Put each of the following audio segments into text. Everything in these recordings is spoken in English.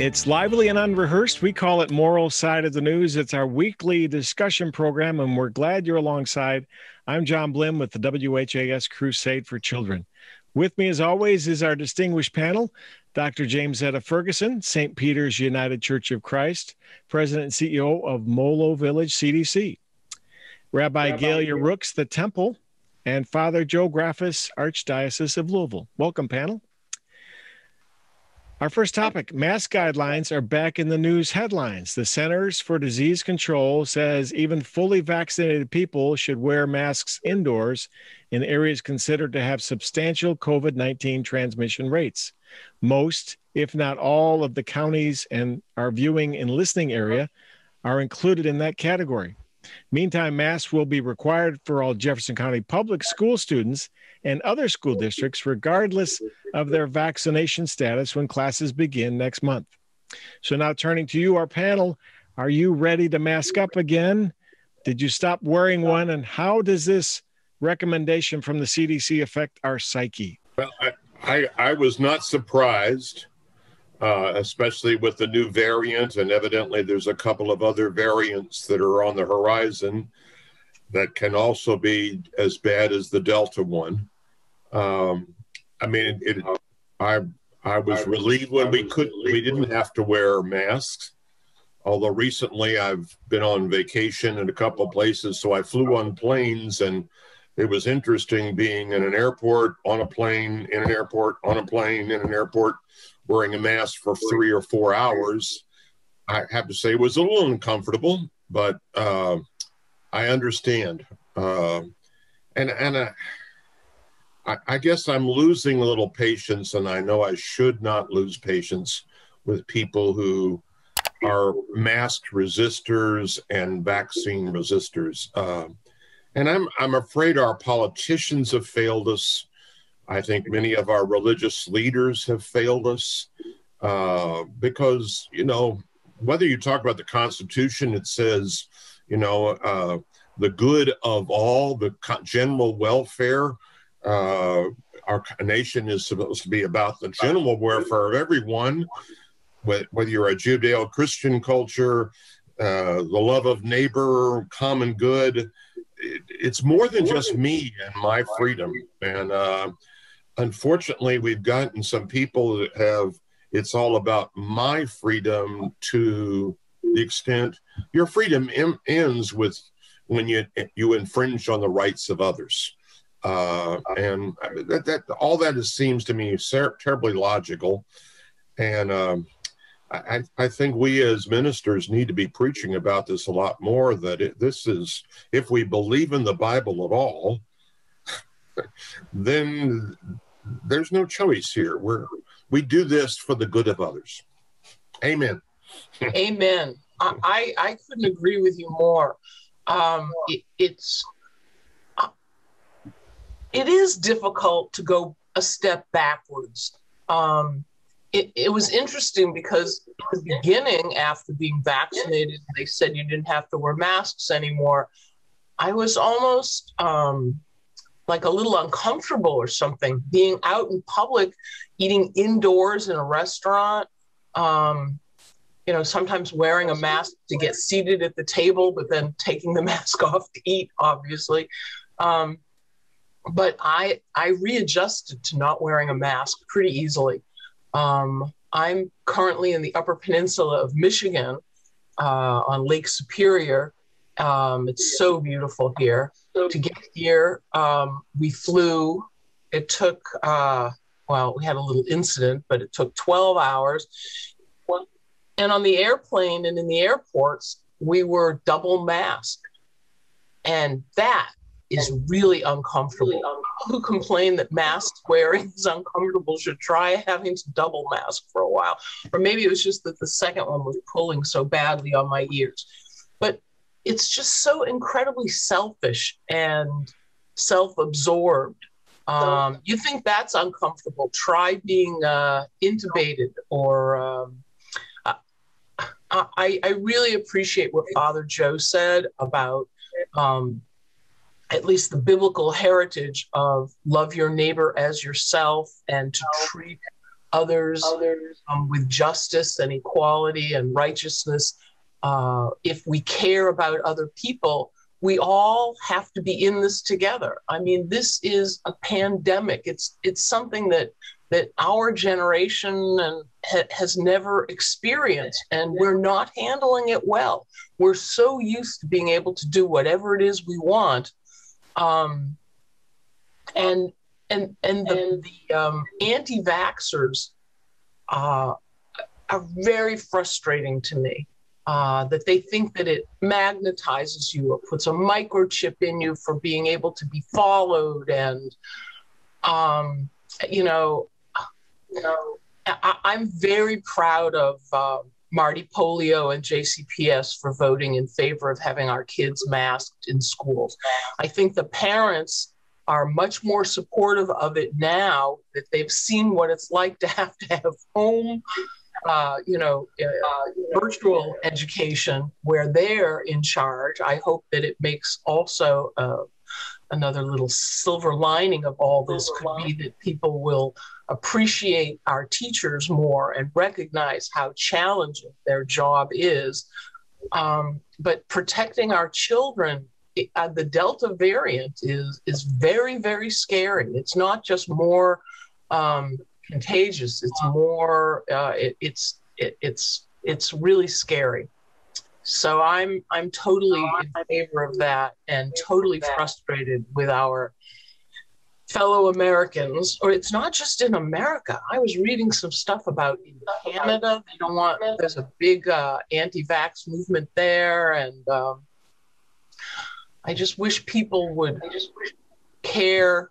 It's lively and unrehearsed. We call it Moral Side of the News. It's our weekly discussion program, and we're glad you're alongside. I'm John Blim with the WHAS Crusade for Children. With me, as always, is our distinguished panel, Dr. Jamesetta Ferguson, St. Peter's United Church of Christ, President and CEO of Molo Village CDC, Rabbi Gaylia Rooks, the Temple, and Father Joe Graffis, Archdiocese of Louisville. Welcome, panel. Our first topic, mask guidelines are back in the news headlines. The Centers for Disease Control says even fully vaccinated people should wear masks indoors in areas considered to have substantial COVID-19 transmission rates. Most, if not all, of the counties and our viewing and listening area are included in that category. Meantime, masks will be required for all Jefferson County public school students and other school districts, regardless of their vaccination status when classes begin next month. So now turning to you, our panel, are you ready to mask up again? Did you stop wearing one? And how does this recommendation from the CDC affect our psyche? Well, I was not surprised, especially with the new variant, and evidently there's a couple of other variants that are on the horizon that can also be as bad as the Delta one. I was relieved when we didn't have to wear masks. Although recently I've been on vacation in a couple of places, so I flew on planes, and it was interesting being in an airport, on a plane, in an airport, on a plane, in an airport, wearing a mask for 3 or 4 hours. I have to say it was a little uncomfortable, but I understand. I guess I'm losing a little patience, and I know I should not lose patience with people who are mask resistors and vaccine resistors. And I'm afraid our politicians have failed us. I think many of our religious leaders have failed us because, whether you talk about the Constitution, it says, the good of all, the general welfare. Our nation is supposed to be about the general welfare of everyone, whether you're a Judeo-Christian culture, the love of neighbor, common good. It's more than just me and my freedom. And unfortunately, we've gotten some people that have, it's all about my freedom to the extent your freedom ends with when you infringe on the rights of others. And that all that seems to me terribly logical. And I think we as ministers need to be preaching about this a lot more, that this is, if we believe in the Bible at all, then there's no choice here. We do this for the good of others. Amen. Amen. I couldn't agree with you more. It is difficult to go a step backwards. It was interesting because at the beginning, after being vaccinated, they said you didn't have to wear masks anymore. I was almost like a little uncomfortable or something, being out in public, eating indoors in a restaurant, sometimes wearing a mask to get seated at the table, but then taking the mask off to eat, obviously. But I readjusted to not wearing a mask pretty easily. I'm currently in the Upper Peninsula of Michigan on Lake Superior. It's so beautiful here. To get here, we flew. It took, we had a little incident, but it took 12 hours. And on the airplane and in the airports, we were double masked. And that is really uncomfortable. People who complain that mask wearing is uncomfortable should try having to double mask for a while. Or maybe it was just that the second one was pulling so badly on my ears. But it's just so incredibly selfish and self-absorbed. You think that's uncomfortable? Try being intubated or... I really appreciate what Father Joe said about at least the biblical heritage of love your neighbor as yourself and to treat others with justice and equality and righteousness, if we care about other people, we all have to be in this together. I mean, this is a pandemic. It's something that our generation has never experienced, and we're not handling it well. We're so used to being able to do whatever it is we want, and the anti-vaxxers are very frustrating to me. That they think that it magnetizes you or puts a microchip in you for being able to be followed. And, I'm very proud of Marty Polio and JCPS for voting in favor of having our kids masked in schools. I think the parents are much more supportive of it now that they've seen what it's like to have home virtual education where they're in charge. I hope that it makes also another little silver lining of all this could be that people will appreciate our teachers more and recognize how challenging their job is. But protecting our children, the Delta variant is very, very scary. It's not just more contagious. It's more. It's really scary. So I'm totally in favor of that, and totally frustrated with our fellow Americans. Or it's not just in America. I was reading some stuff about in Canada. They don't want. There's a big anti-vax movement there, and I just wish people would care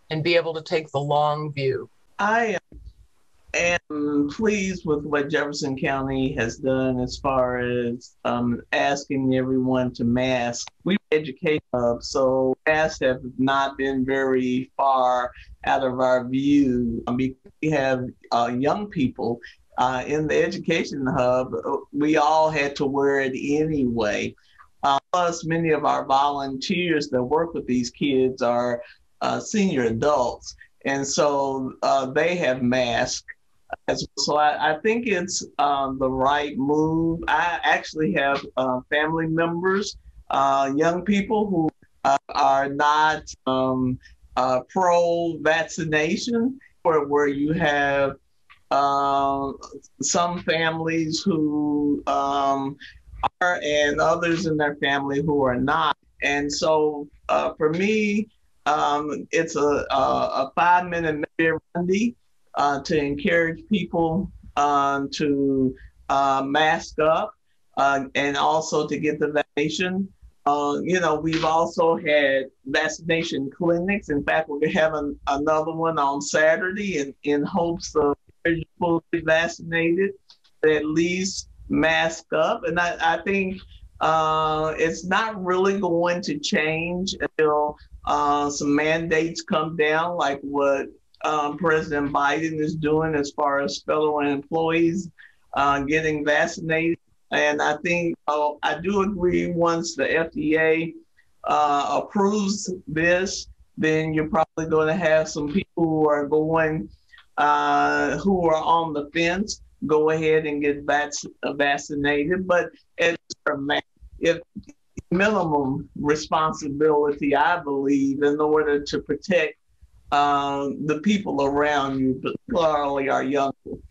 and be able to take the long view. I am pleased with what Jefferson County has done as far as asking everyone to mask. We educate so masks have not been very far out of our view. We have young people in the education hub. We all had to wear it anyway. Plus, many of our volunteers that work with these kids are senior adults. And so they have masks. So I think it's the right move. I actually have family members, young people who are not pro-vaccination, where you have some families who are and others in their family who are not. And so for me, it's a 5-minute Monday to encourage people to mask up and also to get the vaccination. We've also had vaccination clinics. In fact, we're having another one on Saturday in hopes of fully vaccinated, at least mask up. And I think it's not really going to change until some mandates come down, like what President Biden is doing as far as federal employees getting vaccinated. And I think I do agree, once the FDA approves this, then you're probably going to have some people who are going, who are on the fence, go ahead and get vaccinated. But it's minimum responsibility, I believe, in order to protect the people around you, particularly our young people.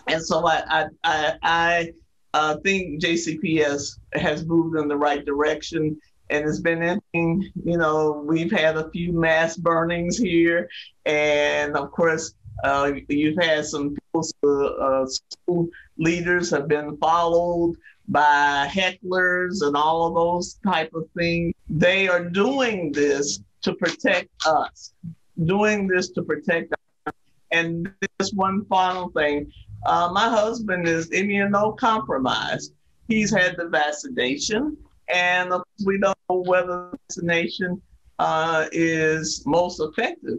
And so I think JCPS has moved in the right direction, and it's been interesting. We've had a few mass burnings here, and of course, you've had some people, school leaders have been followed by hecklers and all of those type of things. They are doing this to protect us, And this one final thing. My husband is immunocompromised. He's had the vaccination, and we don't know whether the vaccination is most effective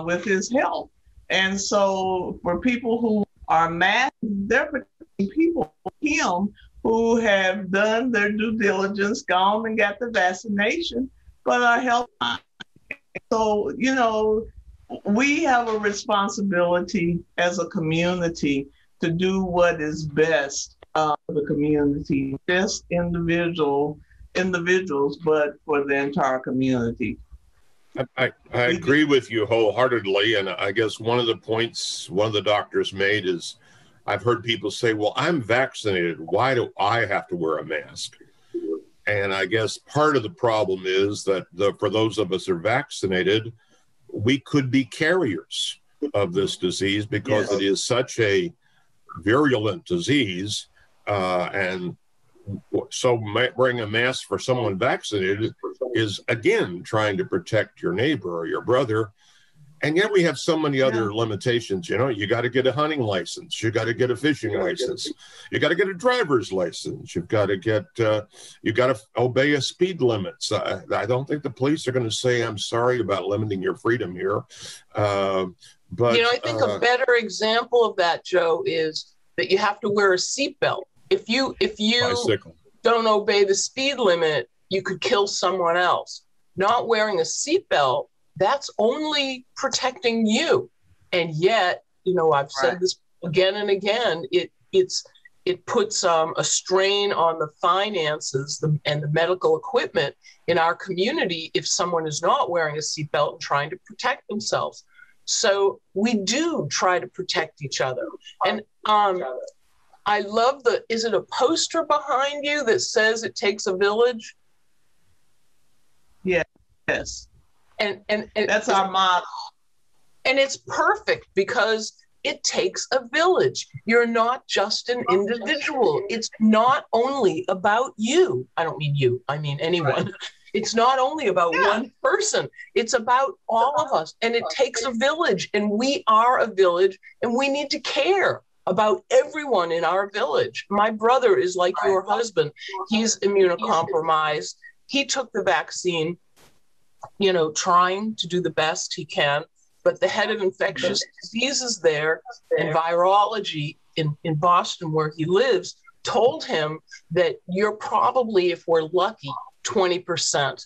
with his health. And so for people who are masked, they're protecting people like him who have done their due diligence, gone and got the vaccination, but are healthy. So, we have a responsibility as a community to do what is best for the community, just individuals, but for the entire community. I agree with you wholeheartedly. And I guess one of the points one of the doctors made is I've heard people say, well, I'm vaccinated. Why do I have to wear a mask? And I guess part of the problem is that for those of us who are vaccinated, we could be carriers of this disease because it is such a virulent disease. And so wearing a mask for someone vaccinated is, again, trying to protect your neighbor or your brother. And yet we have so many other limitations. You know, you got to get a hunting license. You got to get a fishing license. You got to get a driver's license. You've got to get, you got to obey a speed limits. I don't think the police are going to say, I'm sorry about limiting your freedom here. But, you know, I think a better example of that, Joe, is that you have to wear a seatbelt. If you bicycle. Don't obey the speed limit, you could kill someone else. Not wearing a seatbelt, that's only protecting you. And yet, you know, I've said this again and again, it puts a strain on the finances and the medical equipment in our community if someone is not wearing a seatbelt and trying to protect themselves. So we do try to protect each other. And I love is it a poster behind you that says it takes a village? Yes. And that's our motto. And it's perfect because it takes a village. You're not just an individual. It's not only about you. I don't mean you, I mean anyone. Right. It's not only about one person. It's about all of us. And it takes a village. And we are a village. And we need to care about everyone in our village. My brother is like your husband. He's immunocompromised. He took the vaccine, you know, trying to do the best he can. But the head of infectious diseases there and virology in Boston, where he lives, told him that you're probably, if we're lucky, 20%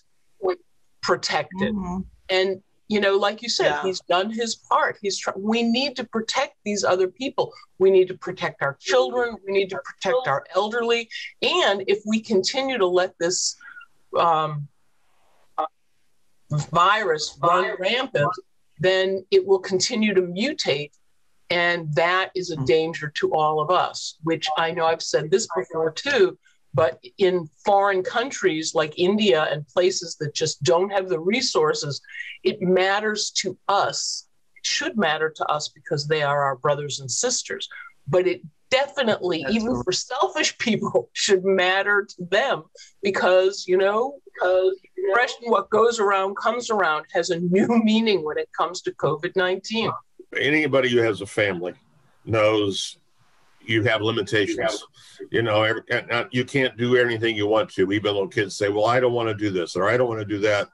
protected. Mm-hmm. And, you know, like you said, he's done his part. We need to protect these other people. We need to protect our children. We need to protect our elderly. And if we continue to let this virus run rampant, then it will continue to mutate. And that is a danger to all of us, which I know I've said this before too, but in foreign countries like India and places that just don't have the resources, it matters to us. It should matter to us because they are our brothers and sisters, but it definitely, even for selfish people, should matter to them because, you know, expression, what goes around comes around, has a new meaning when it comes to COVID-19. Anybody who has a family knows you have limitations. You know, you can't do anything you want to, even though kids say, well, I don't want to do this or I don't want to do that.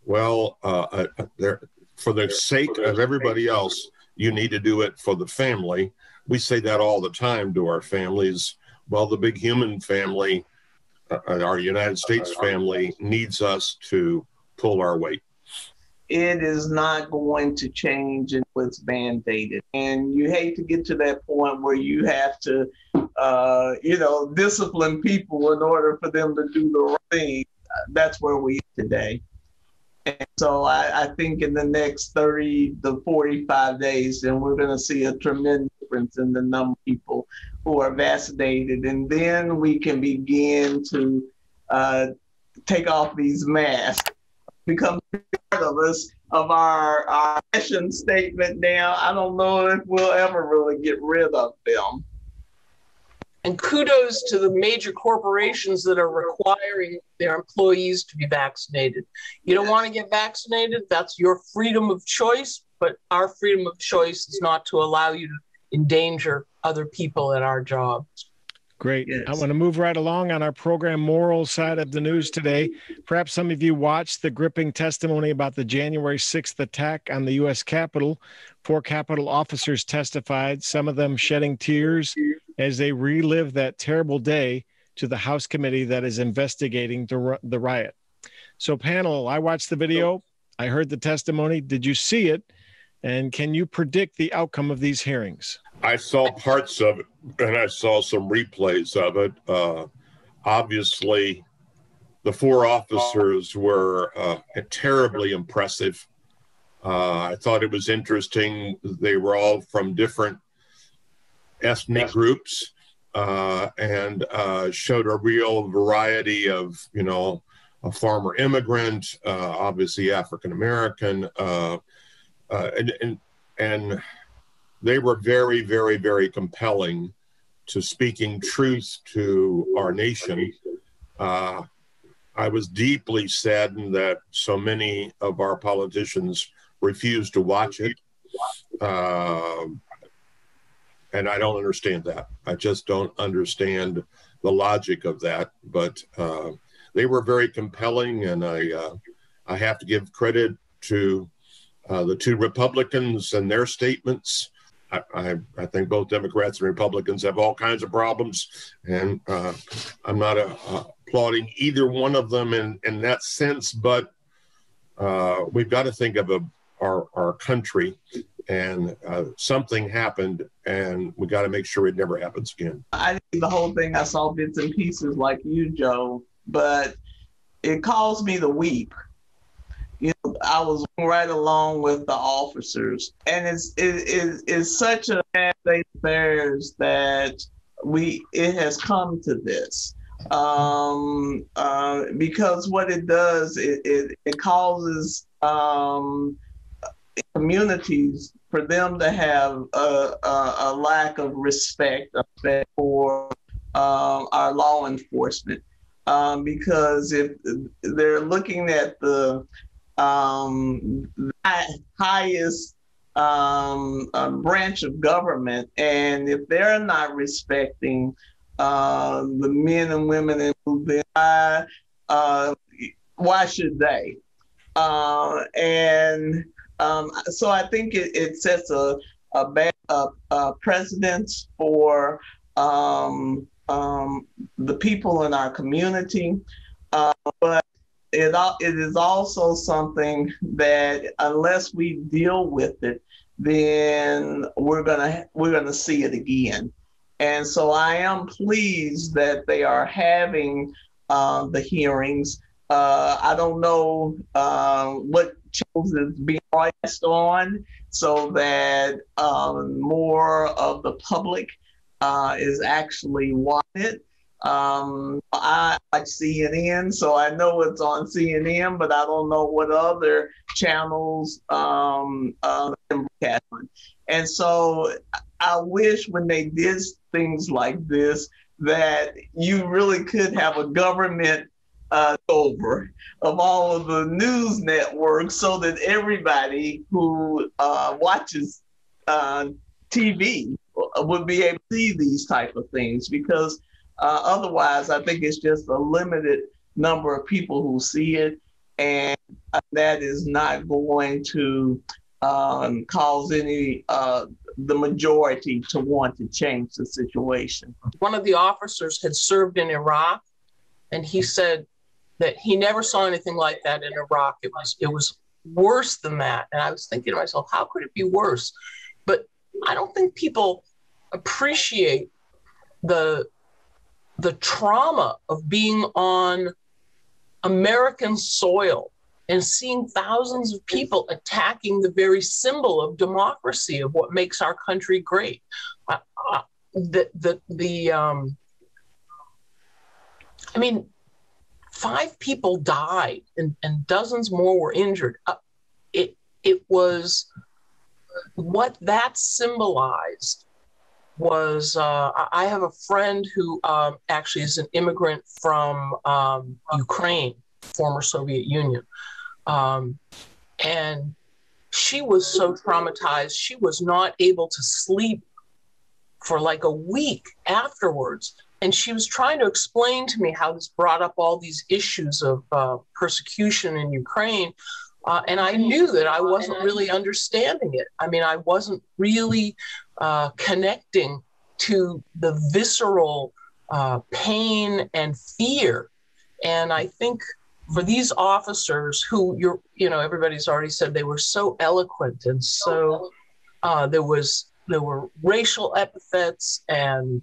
Well, for the sake of everybody else, you need to do it for the family. We say that all the time to our families. Well, the big human family, our United States family, needs us to pull our weight. It is not going to change until it's mandated. And you hate to get to that point where you have to, you know, discipline people in order for them to do the right thing. That's where we are today. And so I think in the next 30 to 45 days, then we're going to see a tremendous difference in the number of people who are vaccinated. And then we can begin to take off these masks, become part of us, of our mission statement now. I don't know if we'll ever really get rid of them. And kudos to the major corporations that are requiring their employees to be vaccinated. You don't want to get vaccinated, that's your freedom of choice, but our freedom of choice is not to allow you to endanger other people at our jobs. Great. Yes. I want to move right along on our program moral side of the news today. Perhaps some of you watched the gripping testimony about the January 6th attack on the U.S. Capitol. 4 Capitol officers testified, some of them shedding tears as they relive that terrible day to the House committee that is investigating the riot. So panel, I watched the video. I heard the testimony. Did you see it? And can you predict the outcome of these hearings? I saw parts of it, and I saw some replays of it. Obviously, the 4 officers were terribly impressive. I thought it was interesting. They were all from different ethnic groups and showed a real variety of, a farmer immigrant, obviously African American, and they were very, very, very compelling to speaking truth to our nation. I was deeply saddened that so many of our politicians refused to watch it. And I don't understand that. I just don't understand the logic of that. But they were very compelling, and I have to give credit to the 2 Republicans and their statements. I think both Democrats and Republicans have all kinds of problems, and I'm not applauding either one of them in that sense, but we've got to think of our country, and something happened, and we got to make sure it never happens again. I did the whole thing. I saw bits and pieces like you, Joe, but it caused me to weep. I was right along with the officers, and it's such a bad state of affairs that it has come to this, because what it does, it causes communities for them to have a lack of respect for our law enforcement, because if they're looking at the highest branch of government, and if they're not respecting the men and women who've been why should they? So I think it sets a bad precedence for the people in our community, but it is also something that unless we deal with it, then we're gonna see it again. And so I am pleased that they are having the hearings. I don't know what channels is being broadcast on, so that more of the public is actually watching it. I like CNN, so I know it's on CNN, but I don't know what other channels broadcast on. And so I wish when they did things like this that you really could have a government over of all of the news networks, so that everybody who watches TV would be able to see these type of things, because otherwise I think it's just a limited number of people who see it, and that is not going to cause the majority to want to change the situation. One of the officers had served in Iraq, and he said that he never saw anything like that in Iraq. It was worse than that. And I was thinking to myself, how could it be worse? But I don't think people appreciate the trauma of being on American soil and seeing thousands of people attacking the very symbol of democracy, of what makes our country great. I mean, 5 people died and dozens more were injured. It was what that symbolized was, I have a friend who actually is an immigrant from Ukraine, former Soviet Union. And she was so traumatized, she was not able to sleep for like a week afterwards. And she was trying to explain to me how this brought up all these issues of persecution in Ukraine. And I knew that I wasn't really understanding it. I mean, I wasn't really connecting to the visceral pain and fear. And I think for these officers who everybody's already said they were so eloquent and so there were racial epithets and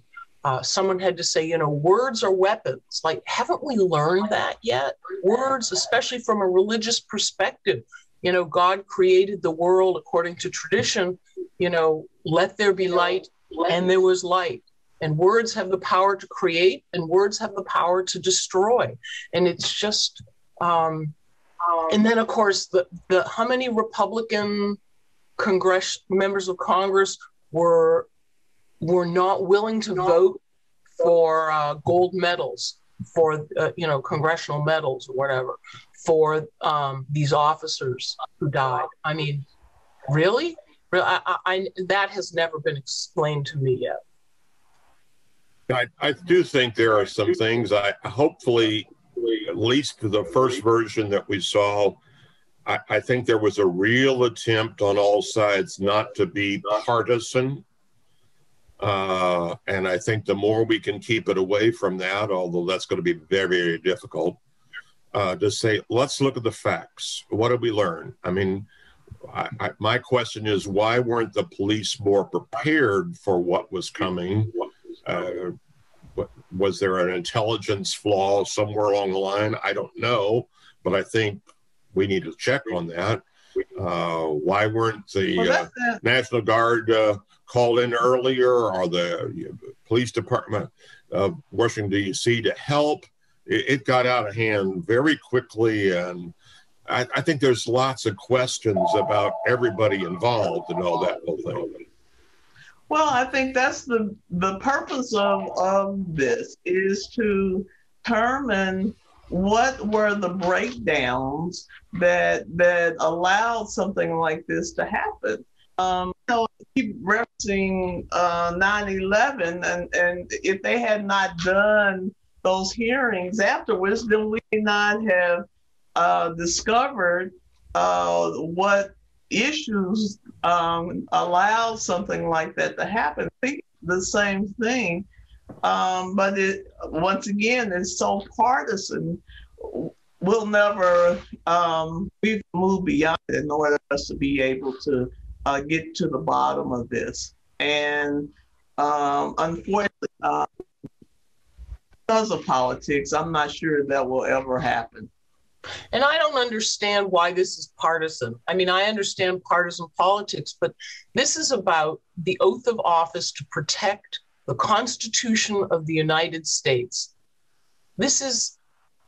someone had to say, words are weapons. Like, haven't we learned that yet? Words, especially from a religious perspective. God created the world according to tradition, let there be light, and there was light. And words have the power to create, and words have the power to destroy. And it's just, and then of course, the how many Republican members of Congress were not willing to vote for gold medals, for congressional medals or whatever, for these officers who died. I mean, really? I that has never been explained to me yet. I do think there are some things. Hopefully, at least the first version that we saw, I think there was a real attempt on all sides not to be partisan. And I think the more we can keep it away from that, although that's going to be very, very difficult, to say, let's look at the facts. What did we learn? I mean, my question is, why weren't the police more prepared for what was coming? Was there an intelligence flaw somewhere along the line? I don't know, but I think we need to check on that. Why weren't the National Guard called in earlier, or the police department of Washington, D.C. to help? It got out of hand very quickly, and I think there's lots of questions about everybody involved and all that whole thing. Well, I think that's the purpose of this, is to determine what were the breakdowns that allowed something like this to happen. Keep referencing 9/11, and if they had not done those hearings afterwards, then we may not have discovered what issues allowed something like that to happen. I think the same thing, but once again, it's so partisan. We'll never move beyond it in order for us to be able to get to the bottom of this. And unfortunately, because of politics, I'm not sure that will ever happen. And I don't understand why this is partisan. I mean, I understand partisan politics, but this is about the oath of office to protect the Constitution of the United States. This is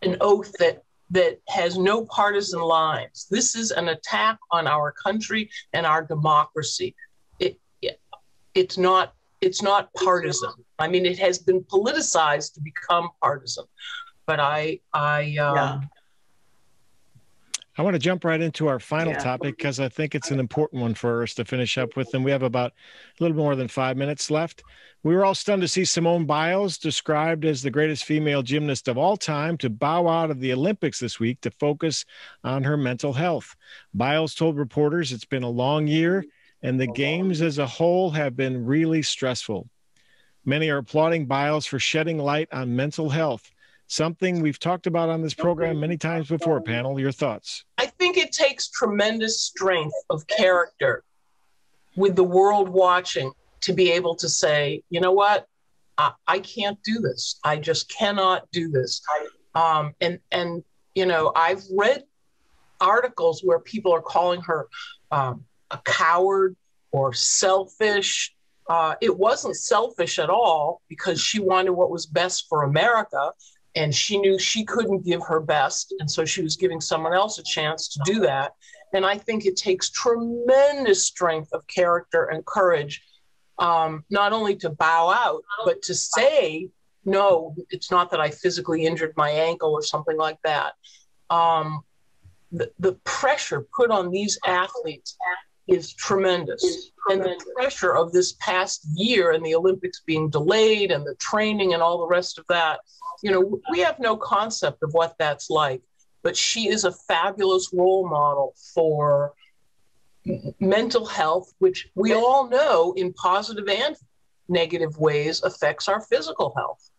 an oath that has no partisan lines. This is an attack on our country and our democracy. It's not partisan. I mean, it has been politicized to become partisan. But I want to jump right into our final topic, because I think it's an important one for us to finish up with. And we have about a little more than 5 minutes left. We were all stunned to see Simone Biles, described as the greatest female gymnast of all time, to bow out of the Olympics this week to focus on her mental health. Biles told reporters it's been a long year and the games as a whole have been really stressful. Many are applauding Biles for shedding light on mental health, something we've talked about on this program many times before. Panel, your thoughts? I think it takes tremendous strength of character with the world watching to be able to say, you know what, I can't do this. I just cannot do this. And you know, I've read articles where people are calling her a coward or selfish. It wasn't selfish at all, because she wanted what was best for America. And she knew she couldn't give her best. And so she was giving someone else a chance to do that. And I think it takes tremendous strength of character and courage, not only to bow out, but to say, no, it's not that I physically injured my ankle or something like that. The pressure put on these athletes is tremendous. And the pressure of this past year and the Olympics being delayed and the training and all the rest of that, you know, we have no concept of what that's like, but she is a fabulous role model for mental health, which we all know in positive and negative ways affects our physical health.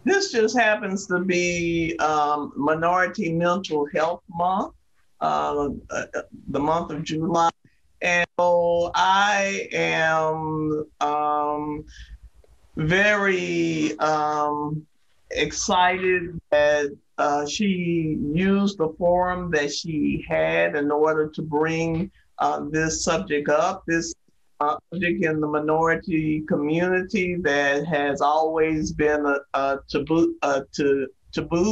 this just happens to be Minority Mental Health Month, the month of July. And so I am very excited that she used the forum that she had in order to bring this subject up. This subject in the minority community that has always been a taboo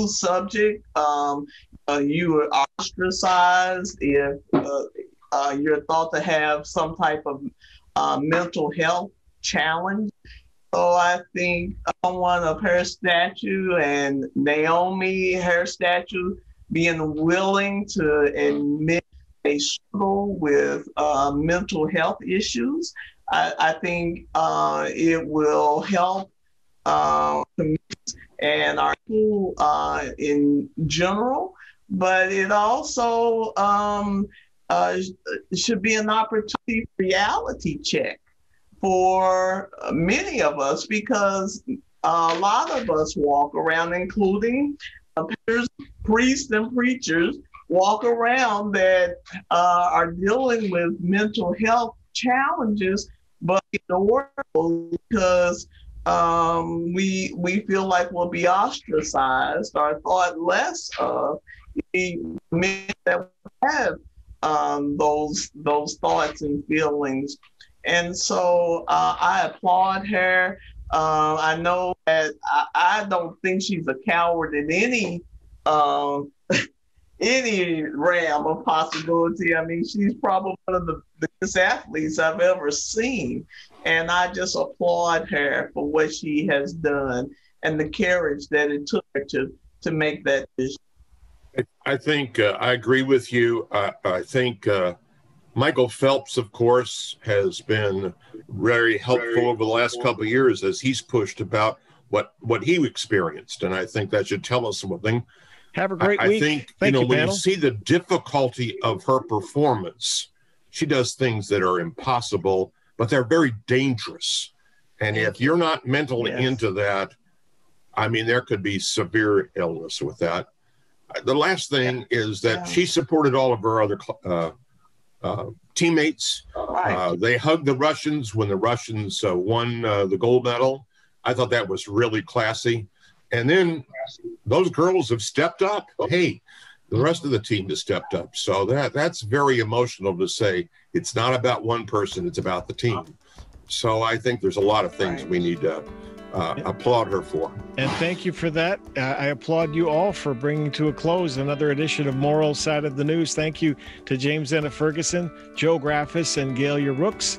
subject. You are ostracized if you're thought to have some type of mental health challenge. So I think someone of her stature and Naomi, her stature, being willing to admit they struggle with mental health issues, I think it will help and our school in general, but it also should be an opportunity reality check for many of us, because a lot of us walk around, including priests and preachers, walk around that are dealing with mental health challenges, but ignore because we feel like we'll be ostracized or thought less of. Men that have those thoughts and feelings. And so I applaud her. I know that I don't think she's a coward in any realm of possibility. I mean, she's probably one of the biggest athletes I've ever seen. And I just applaud her for what she has done and the courage that it took her to make that decision. I think I agree with you. I think Michael Phelps, of course, has been very helpful over the last couple of years as he's pushed about what he experienced. And I think that should tell us something. Have a great week. I think, Thank you, when panel. you see the difficulty of her performance, she does things that are impossible, but they're very dangerous. And if you're not mentally into that, I mean, there could be severe illness with that. The last thing is that she supported all of her other teammates. Right. They hugged the Russians when the Russians won the gold medal. I thought that was really classy. And then those girls have stepped up. Hey, the rest of the team has stepped up. So that's very emotional to say it's not about one person, it's about the team. So I think there's a lot of things we need to applaud her for. And thank you for that. I applaud you all for bringing to a close another edition of Moral Side of the News. Thank you to Jamesetta Ferguson, Joe Graffis, and Gaylia Rooks.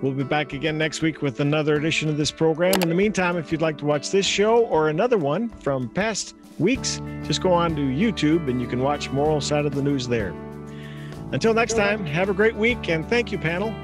We'll be back again next week with another edition of this program. In the meantime, if you'd like to watch this show or another one from past weeks, just go on to YouTube and you can watch Moral Side of the News there. Until next time, have a great week, and thank you, panel.